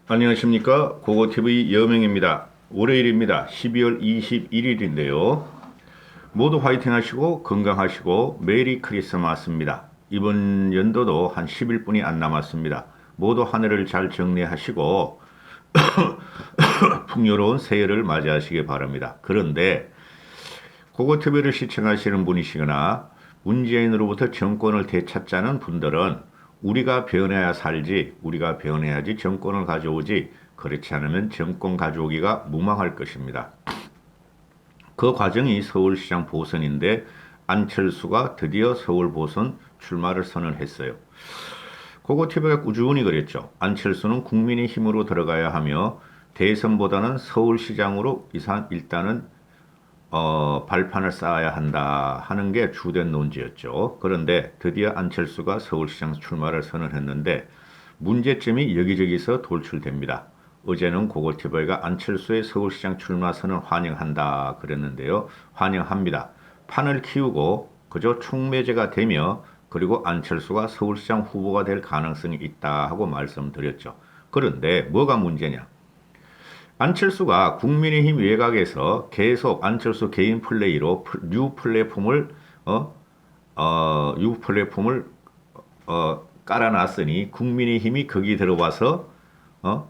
안녕하십니까. 고고TV 여명입니다. 월요일입니다. 12월 21일인데요. 모두 화이팅 하시고 건강하시고 메리 크리스마스입니다. 이번 연도도 한 10일뿐이 안 남았습니다. 모두 한 해를 잘 정리하시고 풍요로운 새해를 맞이하시기 바랍니다. 그런데 고고TV를 시청하시는 분이시거나 문재인으로부터 정권을 되찾자는 분들은 우리가 변해야 살지, 우리가 변해야지 정권을 가져오지, 그렇지 않으면 정권 가져오기가 무망할 것입니다. 그 과정이 서울시장 보선인데 안철수가 드디어 서울 보선 출마를 선언했어요. 고고TV가 꾸준히 그랬죠. 안철수는 국민의힘으로 들어가야 하며 대선보다는 서울시장으로 일단은 발판을 쌓아야 한다 하는 게 주된 논지였죠. 그런데 드디어 안철수가 서울시장 출마를 선언했는데 문제점이 여기저기서 돌출됩니다. 어제는 고고TV가 안철수의 서울시장 출마 선언 환영한다 그랬는데요. 환영합니다. 판을 키우고 그저 촉매제가 되며 그리고 안철수가 서울시장 후보가 될 가능성이 있다 하고 말씀드렸죠. 그런데 뭐가 문제냐? 안철수가 국민의힘 외곽에서 계속 안철수 개인 플레이로 뉴 플랫폼을 깔아놨으니 국민의힘이 거기 들어와서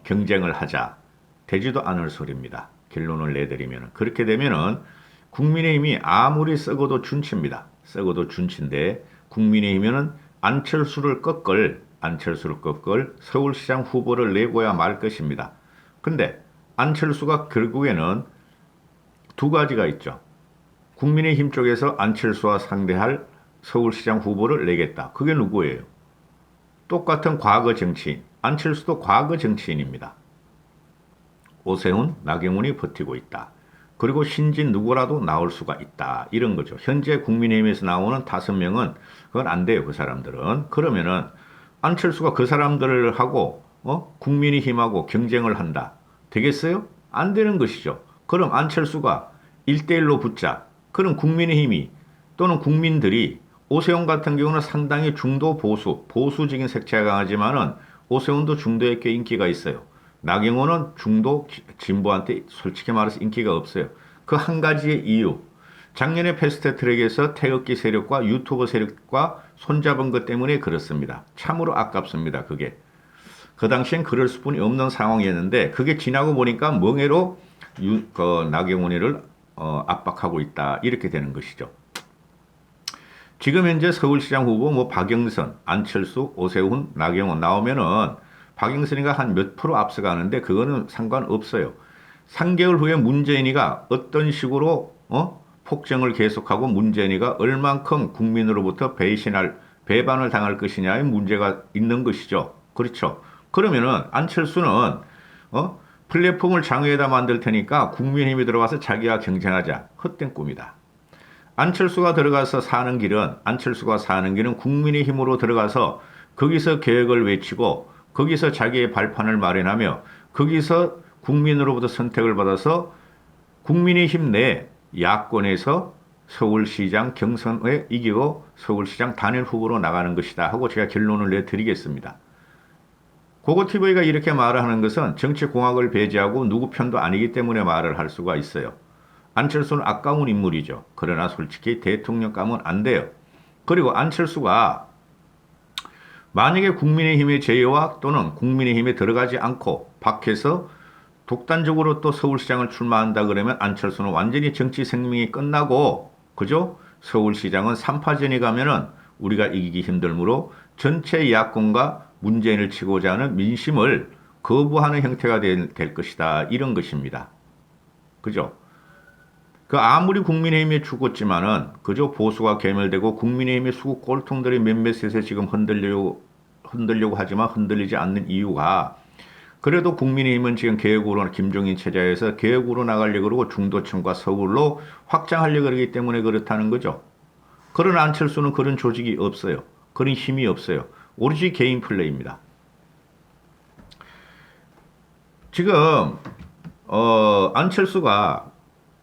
경쟁을 하자. 되지도 않을 소리입니다. 결론을 내드리면 그렇게 되면은 국민의힘이 아무리 썩어도 준치입니다. 썩어도 준치인데 국민의힘은 안철수를 꺾을 서울시장 후보를 내고야 말 것입니다. 근데 안철수가 결국에는 두 가지가 있죠. 국민의힘 쪽에서 안철수와 상대할 서울시장 후보를 내겠다. 그게 누구예요? 똑같은 과거 정치인. 안철수도 과거 정치인입니다. 오세훈, 나경원이 버티고 있다. 그리고 신진 누구라도 나올 수가 있다. 이런 거죠. 현재 국민의힘에서 나오는 5명은 그건 안 돼요. 그 사람들은. 그러면은 안철수가 그 사람들을 하고 국민의힘하고 경쟁을 한다. 되겠어요? 안 되는 것이죠. 그럼 안철수가 1대1로 붙자. 그럼 국민의힘이 또는 국민들이 오세훈 같은 경우는 상당히 중도 보수적인 색채가 강하지만은 오세훈도 중도에 꽤 인기가 있어요. 나경원은 중도 진보한테 솔직히 말해서 인기가 없어요. 그 한 가지의 이유. 작년에 패스트트랙에서 태극기 세력과 유튜버 세력과 손잡은 것 때문에 그렇습니다. 참으로 아깝습니다. 그게. 그 당시엔 그럴 수뿐이 없는 상황이었는데 그게 지나고 보니까 멍해로 나경원이를 압박하고 있다. 이렇게 되는 것이죠. 지금 현재 서울시장 후보 박영선, 안철수, 오세훈, 나경원 나오면은 박영선이가 한 몇 프로 앞서가는데 그거는 상관없어요. 3개월 후에 문재인이가 어떤 식으로 폭정을 계속하고 문재인이가 얼만큼 국민으로부터 배반을 당할 것이냐의 문제가 있는 것이죠. 그렇죠. 그러면은 안철수는 플랫폼을 장외에다 만들 테니까 국민의힘이 들어가서 자기와 경쟁하자. 헛된 꿈이다. 안철수가 사는 길은 국민의힘으로 들어가서 거기서 계획을 외치고 거기서 자기의 발판을 마련하며 거기서 국민으로부터 선택을 받아서 국민의힘 내 야권에서 서울시장 경선에 이기고 서울시장 단일 후보로 나가는 것이다 하고 제가 결론을 내드리겠습니다. 고고TV가 이렇게 말을 하는 것은 정치공학을 배제하고 누구 편도 아니기 때문에 말을 할 수가 있어요. 안철수는 아까운 인물이죠. 그러나 솔직히 대통령감은 안 돼요. 그리고 안철수가 만약에 국민의힘의 제외와 또는 국민의힘에 들어가지 않고 밖에서 독단적으로 또 서울시장을 출마한다 그러면 안철수는 완전히 정치 생명이 끝나고 그죠? 서울시장은 3파전이 가면은 우리가 이기기 힘들므로 전체 야권과 문재인을 치고자 하는 민심을 거부하는 형태가 될 것이다. 이런 것입니다. 그죠? 아무리 국민의힘에 죽었지만은 그저 보수가 괴멸되고 국민의힘의 수구 꼴통들이 몇몇에서 지금 흔들려고 하지만 흔들리지 않는 이유가 그래도 국민의힘은 지금 개혁으로 김종인 체제에서 개혁으로 나가려고 그러고 중도층과 서울로 확장하려고 그러기 때문에 그렇다는 거죠. 그러나 안철수는 그런 조직이 없어요. 그런 힘이 없어요. 오로지 개인 플레이입니다. 지금 안철수가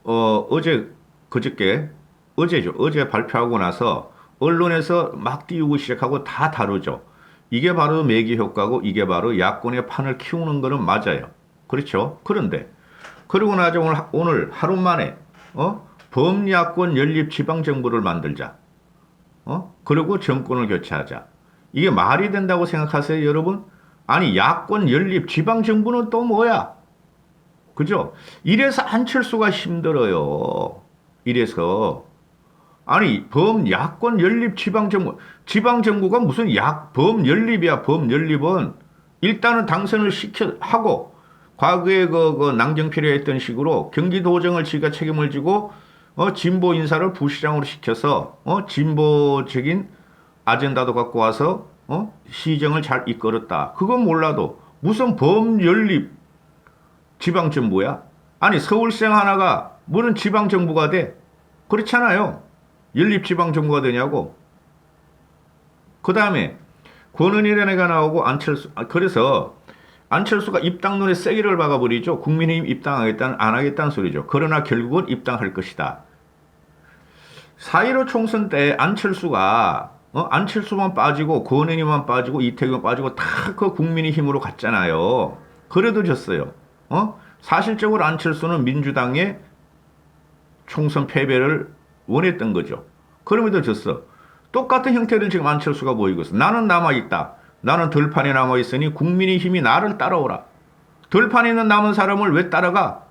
어제 발표하고 나서 언론에서 막 띄우고 시작하고 다 다루죠. 이게 바로 매기 효과고 이게 바로 야권의 판을 키우는 거는 맞아요. 그렇죠? 그런데 그러고 나서 오늘 하루 만에 범야권 연립 지방정부를 만들자. 그리고 정권을 교체하자. 이게 말이 된다고 생각하세요, 여러분? 아니, 야권 연립 지방정부는 또 뭐야? 그죠? 이래서 안철수가 힘들어요. 이래서. 아니, 범야권 연립 지방정부. 지방정부가 무슨 범연립이야, 범연립은. 일단은 당선을 하고, 과거에 그 낭정필에 했던 식으로 경기도정을 지가 책임을 지고, 진보 인사를 부시장으로 시켜서, 진보적인 아젠다도 갖고 와서, 시정을 잘 이끌었다. 그건 몰라도, 무슨 범연립 지방정부야? 아니, 서울시장 하나가 무슨 지방정부가 돼? 그렇잖아요. 연립지방정부가 되냐고. 그 다음에 권은희라는 애가 나오고 안철수. 그래서 안철수가 입당론에 세기를 박아버리죠. 국민의힘 입당하겠다는 안 하겠다는 소리죠. 그러나 결국은 입당할 것이다. 4.15 총선 때 안철수가 안철수만 빠지고 권은희만 빠지고 이태규만 빠지고 다 그 국민의힘으로 갔잖아요. 그래도 졌어요. 사실적으로 안철수는 민주당의 총선 패배를 원했던 거죠. 그럼에도 졌어. 똑같은 형태를 지금 안철수가 보이고 있어. 나는 남아있다. 나는 들판에 남아있으니 국민의힘이 나를 따라오라. 들판에 있는 남은 사람을 왜 따라가?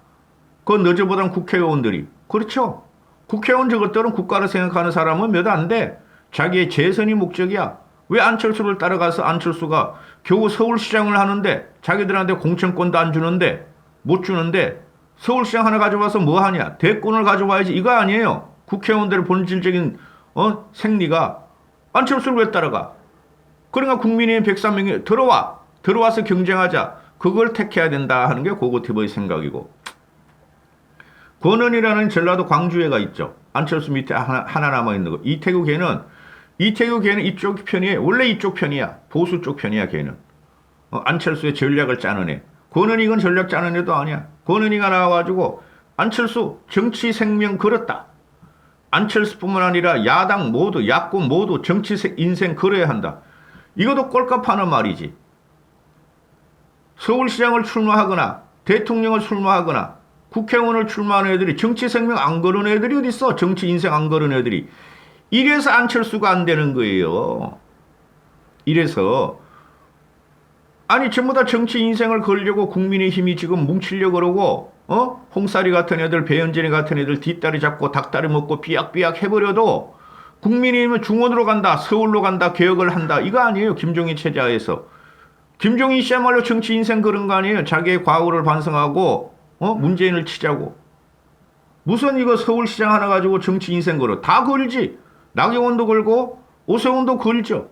그 너저보단 국회의원들이. 그렇죠. 국회의원 저것들은 국가를 생각하는 사람은 몇 안 돼. 자기의 재선이 목적이야. 왜 안철수를 따라가서 안철수가 겨우 서울시장을 하는데 자기들한테 공천권도 안 주는데 못 주는데 서울시장 하나 가져와서 뭐 하냐? 대권을 가져와야지. 이거 아니에요. 국회의원들의 본질적인 생리가 안철수를 왜 따라가? 그러니까 국민의힘 103명이 들어와서 경쟁하자. 그걸 택해야 된다 하는 게 고고티브의 생각이고. 권은희라는 전라도 광주에가 있죠. 안철수 밑에 하나 남아있는 거. 이태규 걔는 이쪽 편이에요. 원래 이쪽 편이야. 보수 쪽 편이야 걔는. 안철수의 전략을 짜는 애. 권은희는 전략 짜는 애도 아니야. 권은희가 나와가지고 안철수 정치 생명 걸었다. 안철수뿐만 아니라 야당 모두 야권 모두 정치 인생 걸어야 한다. 이것도 꼴값하는 말이지. 서울시장을 출마하거나 대통령을 출마하거나 국회의원을 출마하는 애들이 정치 생명 안 거는 애들이 어디 있어? 정치 인생 안 거는 애들이. 이래서 안철수가 안 되는 거예요. 이래서 아니 전부 다 정치 인생을 걸려고 국민의힘이 지금 뭉치려고 그러고 홍사리 같은 애들 배현진이 같은 애들 뒷다리 잡고 닭다리 먹고 삐약삐약 해버려도 국민의힘은 중원으로 간다. 서울로 간다. 개혁을 한다. 이거 아니에요. 김종인 체제하에서. 김종인 씨야말로 정치 인생 그런 거 아니에요. 자기의 과거를 반성하고 문재인을 치자고. 무슨 이거 서울시장 하나 가지고 정치 인생 걸어. 다 걸지. 나경원도 걸고 오세훈도 걸죠.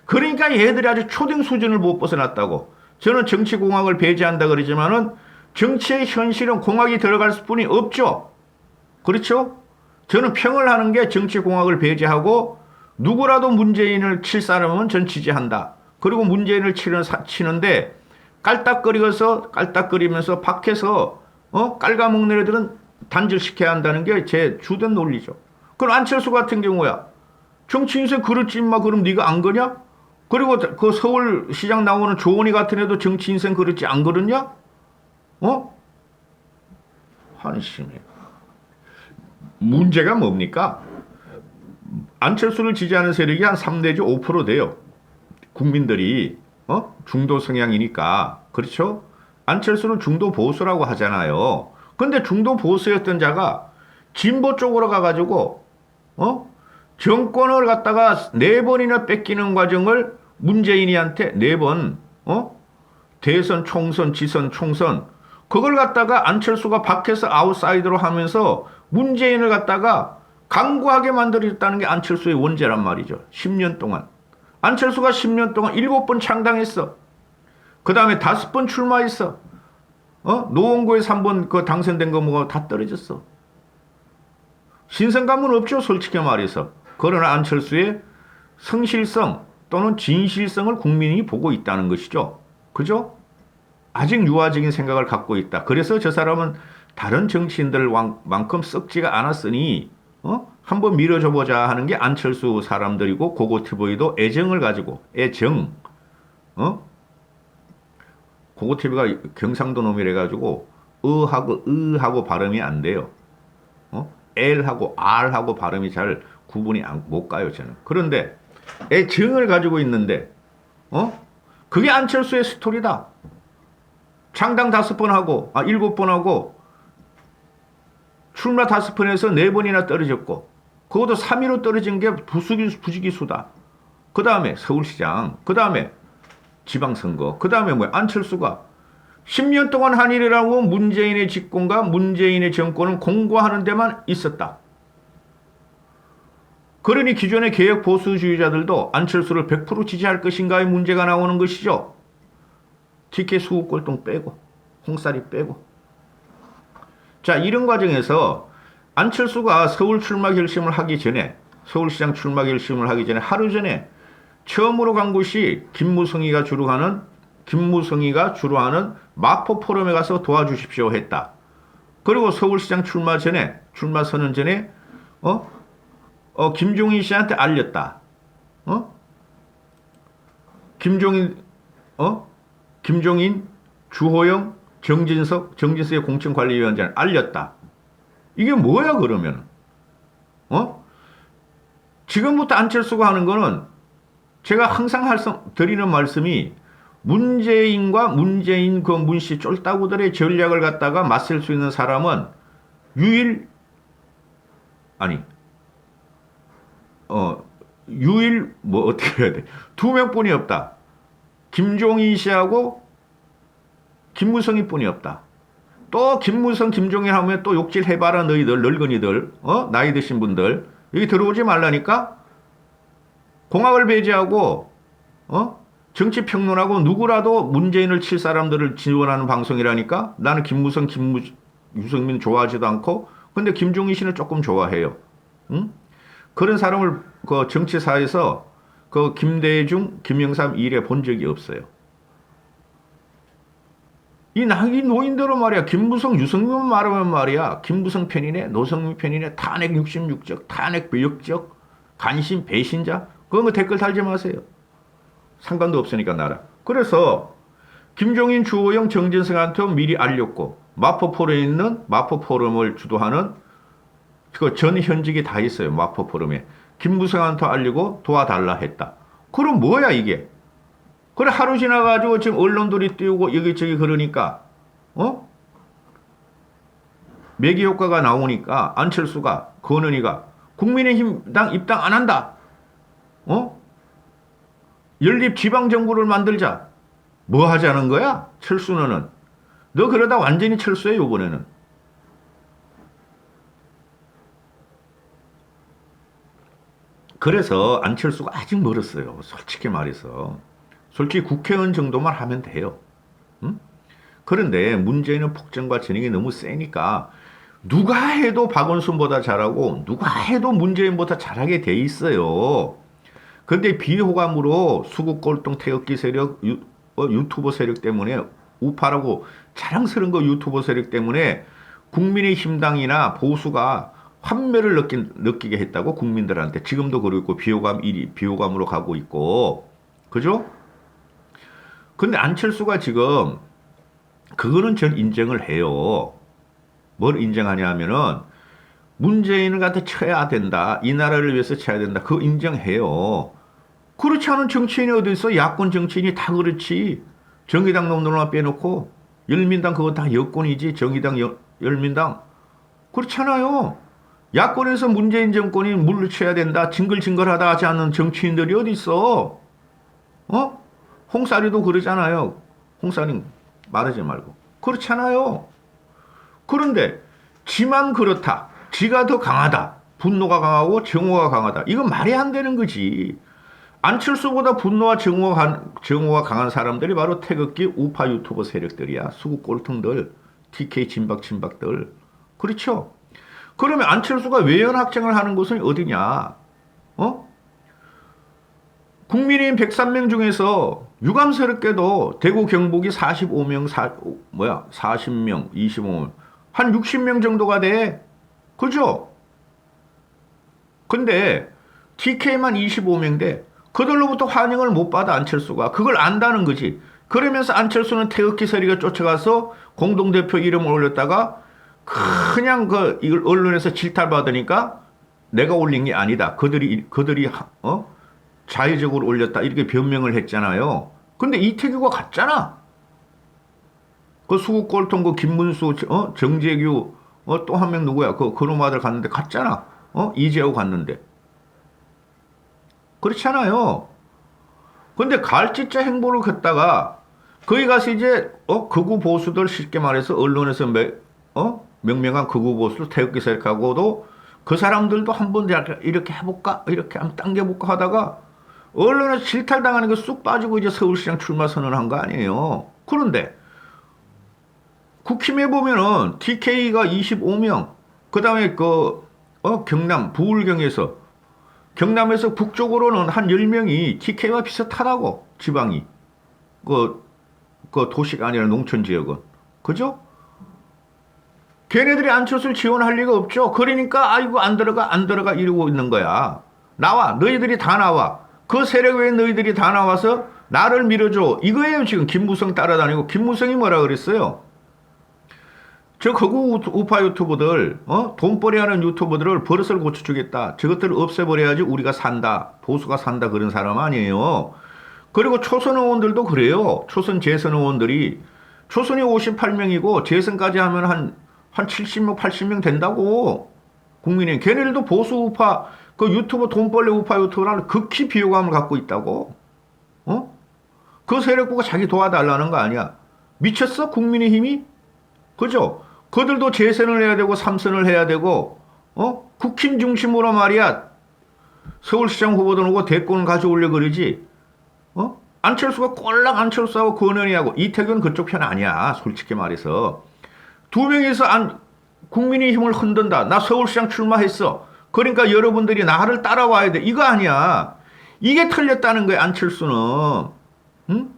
그러니까 얘들이 아주 초딩 수준을 못 벗어났다고. 저는 정치공학을 배제한다 그러지만은 정치의 현실은 공학이 들어갈 수뿐이 없죠. 그렇죠? 저는 평을 하는 게 정치공학을 배제하고 누구라도 문재인을 칠 사람은 전 지지한다. 그리고 문재인을 치는데 깔딱거리면서 밖에서 깔가먹는 애들은 단절시켜야 한다는 게 제 주된 논리죠. 그럼 안철수 같은 경우야. 정치 인생 그렇지 임마. 그럼 네가 안 거냐? 그리고 그 서울시장 나오는 조원희 같은 애도 정치 인생 그렇지 안 그렇냐? 한심해. 문제가 뭡니까? 안철수를 지지하는 세력이 한 3 내지 5% 돼요. 국민들이 중도 성향이니까. 그렇죠? 안철수는 중도 보수라고 하잖아요. 근데 중도 보수였던 자가 진보 쪽으로 가가지고 정권을 갖다가 4번이나 뺏기는 과정을 문재인이한테 4번 대선, 총선, 지선, 총선 그걸 갖다가 안철수가 밖에서 아웃사이더로 하면서 문재인을 갖다가 강구하게 만들었다는 게 안철수의 원죄란 말이죠. 10년 동안. 안철수가 10년 동안 7번 창당했어. 그 다음에 5번 출마했어. 노원구에서 3번 그 당선된 거 뭐가 다 떨어졌어. 신선감은 없죠. 솔직히 말해서. 그러나 안철수의 성실성 또는 진실성을 국민이 보고 있다는 것이죠. 그죠? 아직 유화적인 생각을 갖고 있다. 그래서 저 사람은 다른 정치인들만큼 썩지가 않았으니 한번 밀어줘 보자 하는 게 안철수 사람들이고 고고티브이도 애정을 가지고 애정 어? 고고 TV가 경상도 놈이래 가지고 하고 하고 발음이 안 돼요. L하고 R하고 발음이 잘 구분이 못 가요, 저는. 그런데 증을 가지고 있는데 그게 안철수의 스토리다. 창당 5번 하고 7번 하고 출마 5번에서 4번이나 떨어졌고 그것도 3위로 떨어진 게 부지기수다. 그 다음에 서울시장, 그 다음에 지방선거, 그 다음에 안철수가 10년 동안 한일이라고 문재인의 집권과 문재인의 정권을 공고하는 데만 있었다. 그러니 기존의 개혁 보수주의자들도 안철수를 100% 지지할 것인가의 문제가 나오는 것이죠. TK 수국골동 빼고 홍사리 빼고. 자, 이런 과정에서 안철수가 서울 출마 결심을 하기 전에 서울시장 출마 결심을 하기 전에 하루 전에 처음으로 간 곳이 김무성이가 주로 하는 마포 포럼에 가서 도와주십시오 했다. 그리고 서울시장 출마 선언 전에 김종인 씨한테 알렸다. 김종인, 주호영, 정진석의 공천관리위원장을 알렸다. 이게 뭐야, 그러면? 지금부터 안철수가 하는 거는 제가 항상 드리는 말씀이 문재인과 문재인 그 문씨 쫄따구들의 전략을 갖다가 맞설 수 있는 사람은 어떻게 해야 돼? 2명뿐이 없다. 김종인 씨하고 김무성이 뿐이 없다. 또 김무성, 김종인 하면 또 욕질 해봐라, 너희들, 늙은이들, 나이 드신 분들. 여기 들어오지 말라니까? 공학을 배제하고, 정치 평론하고 누구라도 문재인을 칠 사람들을 지원하는 방송이라니까? 나는 김무성, 유승민 좋아하지도 않고, 근데 김종인 씨는 조금 좋아해요. 응? 그런 사람을 그 정치사에서 그 김대중, 김영삼 일에 본 적이 없어요. 이 노인들은 말이야, 김무성, 유승민 말하면 말이야, 김무성 편이네, 노성민 편이네, 탄핵 66적, 탄핵 배역적, 간신, 배신자, 그런 거 댓글 달지 마세요. 상관도 없으니까 나라. 그래서 김종인, 주호영, 정진석한테 미리 알렸고 마포 포럼을 주도하는 그 전 현직이 다 있어요. 마포 포럼에. 김무성한테 알리고 도와달라 했다. 그럼 뭐야 이게? 그래 하루 지나가지고 지금 언론들이 띄우고 여기저기 그러니까 매기 효과가 나오니까 안철수가 권은희가 국민의힘당 입당 안 한다. 연립 지방정부를 만들자. 뭐 하자는 거야? 철수는. 너 그러다 완전히 철수해 요번에는. 그래서 안철수가 아직 멀었어요. 솔직히 말해서. 솔직히 국회의원 정도만 하면 돼요. 응? 그런데 문재인은 폭정과 진행이 너무 세니까 누가 해도 박원순보다 잘하고 누가 해도 문재인보다 잘하게 돼 있어요. 그런데 비호감으로 수국골동 태극기 세력, 유튜버 세력 때문에 우파라고 자랑스러운 거 유튜버 세력 때문에 국민의힘당이나 보수가 환멸을 느끼게 했다고 국민들한테. 지금도 그러고 비호감으로 가고 있고. 그죠? 근데 안철수가 지금 그거는 전 인정을 해요. 뭘 인정하냐 하면은 문재인을 갖다 쳐야 된다. 이 나라를 위해서 쳐야 된다. 그거 인정해요. 그렇지 않은 정치인이 어디 있어? 야권 정치인이 다 그렇지. 정의당 놈들만 빼놓고 열민당 그거 다 여권이지. 정의당, 열민당. 그렇잖아요. 야권에서 문재인 정권이 물리쳐야 된다. 징글징글하다 하지 않는 정치인들이 어디 있어? 홍사리도 그러잖아요. 홍사리 말하지 말고. 그렇잖아요. 그런데 지만 그렇다. 지가 더 강하다. 분노가 강하고 정오가 강하다. 이건 말이 안 되는 거지. 안철수보다 분노와 정오가 강한 사람들이 바로 태극기 우파 유튜버 세력들이야. 수국 꼴통들, TK 진박들. 그렇죠? 그러면 안철수가 외연 확장을 하는 곳은 어디냐? 국민의힘 103명 중에서 유감스럽게도 대구 경북이 40명, 25명, 한 60명 정도가 돼. 그죠? 근데 TK만 25명 돼. 그들로부터 환영을 못 받아 안철수가. 그걸 안다는 거지. 그러면서 안철수는 태극기 세력에 쫓아가서 공동대표 이름을 올렸다가 그냥 이걸 언론에서 질타받으니까 내가 올린 게 아니다. 그들이 자의적으로 올렸다. 이렇게 변명을 했잖아요. 근데 이태규가 갔잖아. 그 수국 꼴통 김문수, 정재규, 또 한 명 누구야? 그놈 아들 갔는데 갔잖아. 이재호 갔는데. 그렇잖아요. 근데 갈짓자 행보를 했다가 거기 가서 이제 극우 보수들 쉽게 말해서 언론에서 명명한 극우 보수들 태극기 세력하고도 그 사람들도 한번 이렇게 해볼까 이렇게 한번 당겨볼까 하다가 언론에서 질탈당하는 게 쑥 빠지고 이제 서울시장 출마 선언한 거 아니에요. 그런데 국힘에 보면은 TK가 25명, 그 다음에 경남 부울경에서 북쪽으로는 한 10명이 TK와 비슷하다고, 지방이. 도시가 아니라 농촌 지역은. 그죠? 걔네들이 안철수를 지원할 리가 없죠. 그러니까, 아이고, 안 들어가, 이러고 있는 거야. 나와. 너희들이 다 나와. 그 세력 외에 너희들이 다 나와서 나를 밀어줘. 이거예요, 지금. 김무성 따라다니고. 김무성이 뭐라 그랬어요? 저 거구 우파 유튜버들, 돈벌이 하는 유튜버들을 버릇을 고쳐주겠다. 저것들을 없애버려야지 우리가 산다. 보수가 산다. 그런 사람 아니에요. 그리고 초선 의원들도 그래요. 초선 재선 의원들이. 초선이 58명이고 재선까지 하면 한 70명, 80명 된다고. 국민의. 걔네들도 보수 우파, 유튜버 돈벌이 우파 유튜버라는 극히 비호감을 갖고 있다고. 그 세력부가 자기 도와달라는 거 아니야. 미쳤어? 국민의힘이? 그죠? 그들도 재선을 해야 되고 삼선을 해야 되고 국힘 중심으로 말이야. 서울시장 후보도 오고 대권을 가져오려 그러지. 안철수가 꼴랑 안철수하고 권은희하고 이태규는 그쪽 편 아니야. 솔직히 말해서. 두 명이서 국민의힘을 흔든다. 나 서울시장 출마했어. 그러니까 여러분들이 나를 따라와야 돼. 이거 아니야. 이게 틀렸다는 거야. 안철수는. 응?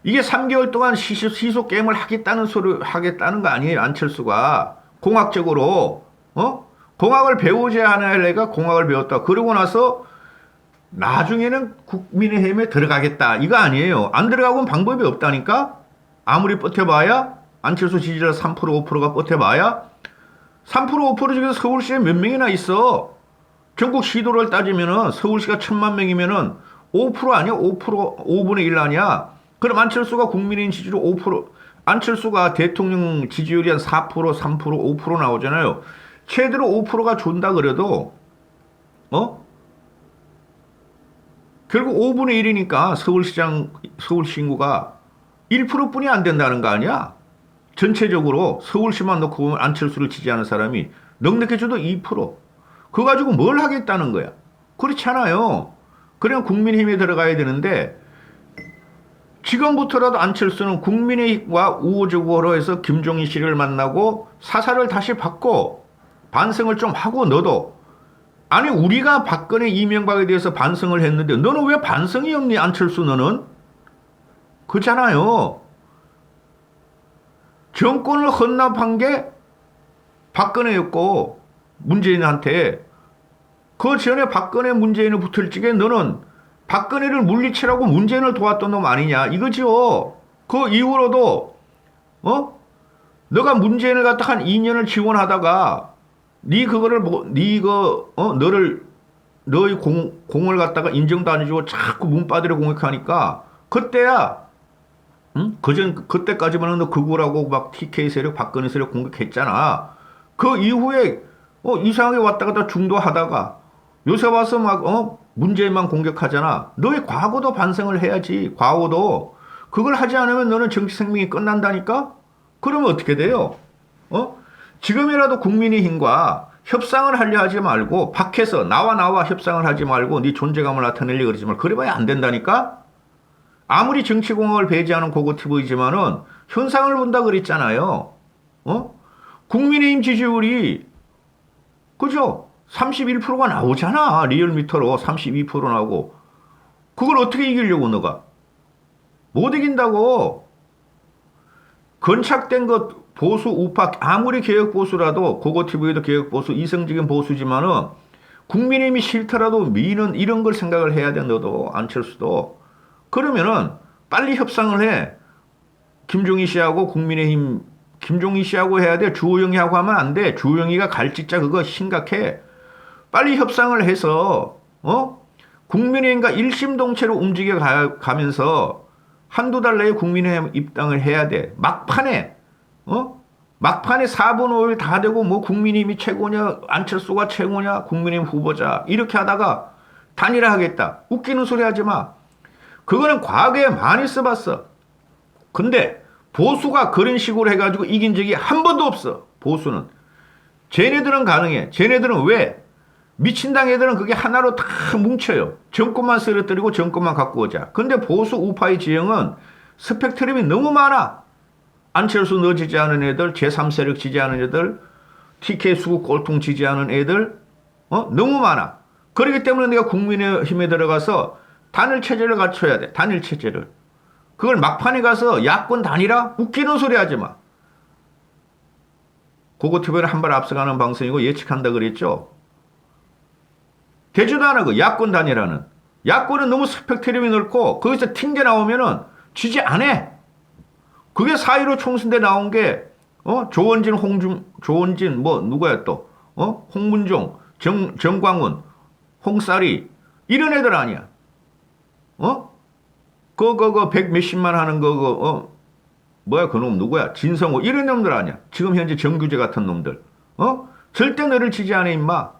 이게 3개월 동안 시속 게임을 하겠다는 거 아니에요, 안철수가. 공학적으로. 공학을 배우자 하는 애가 공학을 배웠다. 그러고 나서 나중에는 국민의힘에 들어가겠다. 이거 아니에요. 안 들어가고는 방법이 없다니까? 아무리 버텨봐야, 안철수 지지자 3%, 5%가 버텨봐야, 3%, 5% 중에서 서울시에 몇 명이나 있어. 전국 시도를 따지면은 서울시가 1000만 명이면은 5% 아니야? 5%, 5분의 1 아니야? 그럼 안철수가 국민의힘 지지율 5%, 안철수가 대통령 지지율이 한 4%, 3%, 5% 나오잖아요. 최대로 5%가 준다 그래도, 결국 5분의 1이니까 서울시 인구가 1%뿐이 안 된다는 거 아니야? 전체적으로 서울시만 놓고 보면 안철수를 지지하는 사람이 넉넉해져도 2%. 그거 가지고 뭘 하겠다는 거야? 그렇잖아요. 그냥 국민의힘에 들어가야 되는데, 지금부터라도 안철수는 국민의힘과 우호적으로 해서 김종인 씨를 만나고 사사를 다시 받고 반성을 좀 하고 너도. 아니 우리가 박근혜 이명박에 대해서 반성을 했는데 너는 왜 반성이 없니 안철수 너는? 그렇잖아요. 정권을 헌납한 게 박근혜였고 문재인한테 그 전에 박근혜 문재인을 붙을 적에 너는 박근혜를 물리치라고 문재인을 도왔던 놈 아니냐 이거죠. 그 이후로도 너가 문재인을 갖다 한 2년을 지원하다가 너의 공을 갖다가 인정도 안 해주고 자꾸 문바디로 공격하니까 그때야 그때까지만 너 극우라고 막 TK 세력 박근혜 세력 공격했잖아. 그 이후에 이상하게 왔다 갔다 중도하다가 요새 와서 막 문재인만 공격하잖아. 너의 과거도 반성을 해야지. 과거도. 그걸 하지 않으면 너는 정치 생명이 끝난다니까? 그러면 어떻게 돼요? 지금이라도 국민의힘과 협상을 하려 하지 말고 밖에서 나와 협상을 하지 말고 네 존재감을 나타내려고 그러지 말고 그래봐야 안 된다니까? 아무리 정치공학을 배제하는 고고티브이지만은 현상을 본다 그랬잖아요. 국민의힘 지지율이 그죠? 31%가 나오잖아. 리얼미터로 32% 나오고. 그걸 어떻게 이기려고 너가? 못 이긴다고. 건착된 것 보수 우파 아무리 개혁보수라도 고고티브에도 개혁보수 이성적인 보수지만은 국민의힘이 싫더라도 미는 이런 걸 생각을 해야 돼. 너도 안철수도. 그러면은 빨리 협상을 해. 김종인 씨하고 국민의힘 김종인 씨하고 해야 돼. 주호영이하고 하면 안 돼. 주호영이가 갈짓자 그거 심각해. 빨리 협상을 해서 국민의힘과 일심동체로 움직여 가면서 한두 달 내에 국민의힘 입당을 해야 돼. 막판에 막판에 4분 5일 다 되고 뭐 국민의힘이 최고냐 안철수가 최고냐 국민의힘 후보자 이렇게 하다가 단일화하겠다. 웃기는 소리 하지 마. 그거는 과거에 많이 써봤어. 근데 보수가 그런 식으로 해가지고 이긴 적이 한 번도 없어. 보수는. 쟤네들은 가능해. 쟤네들은 왜? 미친당 애들은 그게 하나로 다 뭉쳐요. 정권만 쓰러뜨리고 정권만 갖고 오자. 근데 보수 우파의 지형은 스펙트럼이 너무 많아. 안철수 너 지지하는 애들, 제3세력 지지하는 애들, TK 수구 꼴통 지지하는 애들, 너무 많아. 그렇기 때문에 내가 국민의힘에 들어가서 단일 체제를 갖춰야 돼. 단일 체제를. 그걸 막판에 가서 야권 단일화? 웃기는 소리 하지 마. 고고TV는 한 발 앞서가는 방송이고 예측한다 그랬죠. 되지도 않아 그 야권 단일화는. 야권은 너무 스펙트럼이 넓고 거기서 튕겨 나오면은 지지 안 해. 그게 4.15 총선 때 나온 게 조원진 뭐 누구야 또 홍문종 정광훈 홍쌀이 이런 애들 아니야. 그거 백 몇십만 하는 뭐야 그놈 누구야 진성호 이런 놈들 아니야. 지금 현재 정규재 같은 놈들. 절대 너를 지지 않아 임마.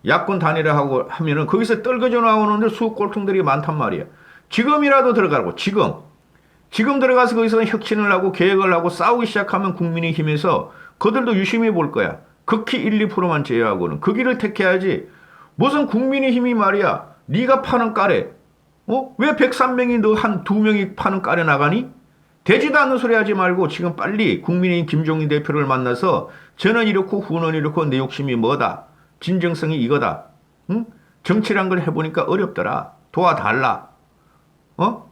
야권 단일화하고 하면은 거기서 떨궈져 나오는데 수꼴통들이 많단 말이야. 지금이라도 들어가라고. 지금 들어가서 거기서 혁신을 하고 계획을 하고 싸우기 시작하면 국민의힘에서 그들도 유심히 볼 거야. 극히 1, 2%만 제외하고는. 그 길을 택해야지. 무슨 국민의힘이 말이야. 네가 파는 까레. 왜 103명이 너 한 2명이 파는 까레 나가니? 되지도 않는 소리 하지 말고 지금 빨리 국민의힘 김종인 대표를 만나서 저는 이렇고 후는 이렇고 내 욕심이 뭐다. 진정성이 이거다. 응? 정치란 걸 해보니까 어렵더라. 도와달라.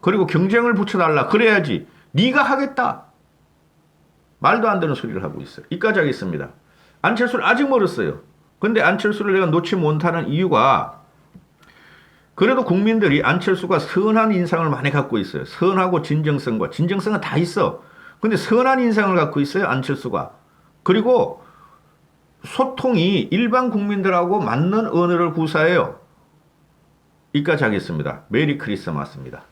그리고 경쟁을 붙여달라. 그래야지. 네가 하겠다. 말도 안 되는 소리를 하고 있어요. 이까지 하겠습니다. 안철수는 아직 멀었어요. 근데 안철수를 내가 놓지 못하는 이유가 그래도 국민들이 안철수가 선한 인상을 많이 갖고 있어요. 선하고 진정성은 다 있어. 근데 선한 인상을 갖고 있어요. 안철수가. 그리고 소통이 일반 국민들하고 맞는 언어를 구사해요. 이까지 하겠습니다. 메리 크리스마스입니다.